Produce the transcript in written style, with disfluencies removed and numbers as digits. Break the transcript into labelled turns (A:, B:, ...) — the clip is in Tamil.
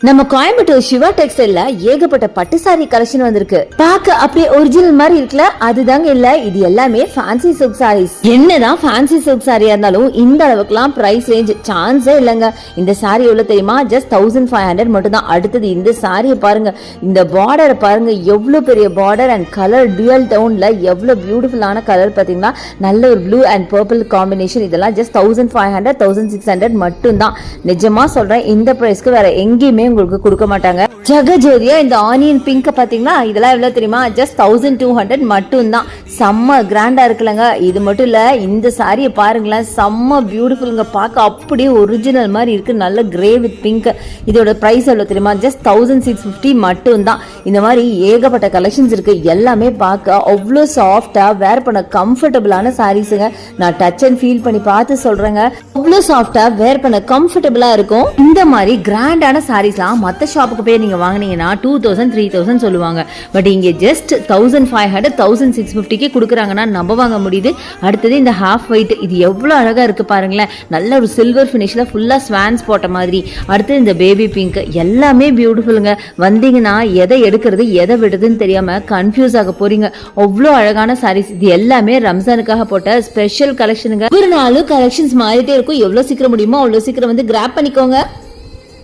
A: நம்ம கோயம்புத்தூர் சிவா டெக்ஸ்டைல்ல ஏகப்பட்ட பட்டு சாரி கலெக்ஷன் வந்திருக்கு. பாக்க அப்படியே ஒரிஜினல் மாதிரி இருக்குல்ல, அதுதாங்க இல்ல, இது எல்லாமே ஃபேன்சி சில்க் சாரீஸ். என்னதான் ஃபேன்சி சில்க் சாரியா இருந்தாலும் இந்த அளவுக்குலாம் பிரைஸ் ரேஞ்ச் சான்ஸே இல்லங்க. இந்த சாரி எவ்வளவு தெரியுமா? ஜஸ்ட் 1500 மட்டும் தான். அடுத்தது இந்த சாரியை பாருங்க, இந்த பார்டரை பாருங்க, எவ்வளவு பெரிய பார்டர் அண்ட் கலர் டியூயல் டவுன்ல எவ்வளவு பியூட்டிஃபுல்லான கலர் பாத்தீங்கன்னா, நல்ல ஒரு ப்ளூ அண்ட் பர்பிள் காம்பினேஷன். இதெல்லாம் ஜஸ்ட் 1500 1600 மட்டும் தான். நிஜமா சொல்றேன், இந்த பிரைஸ்க்கு வேற எங்கேயுமே உங்களுக்கு கொடுக்க மாட்டாங்க. ஜகஜோதியா இந்த ஆனியன் பிங்க் பாத்தீங்கன்னா, இதெல்லாம் எவ்வளவு தெரியுமா? ஜஸ்ட் 1200 மட்டும் தான். செம்ம கிராண்டா இருக்குல்லங்க. இது மட்டும் இல்ல, இந்த சாரியை பாருங்களேன், செம்ம பியூட்டிஃபுல்ங்க. பார்க்க அப்படியே ஒரிஜினல் மாதிரி இருக்கு. நல்ல கிரே வித் பிங்க். இதோட பிரைஸ் எவ்வளவு தெரியுமா? ஜஸ்ட் 1650 மட்டும் தான். இந்த மாதிரி ஏகப்பட்ட கலெக்ஷன்ஸ் இருக்கு. எல்லாமே பார்க்க அவ்வளோ சாஃப்டா, வேர் பண்ண கம்ஃபர்டபுளான சாரீஸுங்க. நான் டச் அண்ட் ஃபீல் பண்ணி பார்த்து சொல்றேங்க, அவ்வளோ சாஃப்டா வேர் பண்ண கம்ஃபர்டபுளா இருக்கும். இந்த மாதிரி கிராண்டான சாரீஸ்லாம் மற்ற ஷாப்புக்கு போய் நீங்க வாங்கினீங்கன்னா 2000 3000 சொல்லுவாங்க. பட் இங்க ஜஸ்ட் 1500 1650 கொடுக்குறாங்கன்னா நம்ப வாங்க முடியுது. அடுத்தது இந்த ஹாஃப் ஒயிட், இது எவ்வளவு அழகா இருக்கு பாருங்களேன். நல்ல ஒரு சில்வர் ஃபினிஷ்ல ஃபுல்லா ஸ்வான்ஸ் போட்ட மாதிரி. அடுத்து இந்த பேபி பிங்க், எல்லாமே பியூட்டிஃபுல்லுங்க. வந்தீங்கன்னா எதை எடுக்கிறது எதை விடுறதுன்னு தெரியாம கன்ஃபியூஸ் ஆக போறீங்க. அவ்வளோ அழகான சாரீஸ். இது எல்லாமே ரம்ஜானுக்காக போட்ட ஸ்பெஷல் கலெக்ஷனுங்க. ஒரு நாளும் கலெக்ஷன்ஸ் மாறிட்டே இருக்கும். எவ்வளவு சீக்கிரம் முடியுமோ அவ்வளவு சீக்கிரம் வந்து கிராப் பண்ணிக்கோங்க.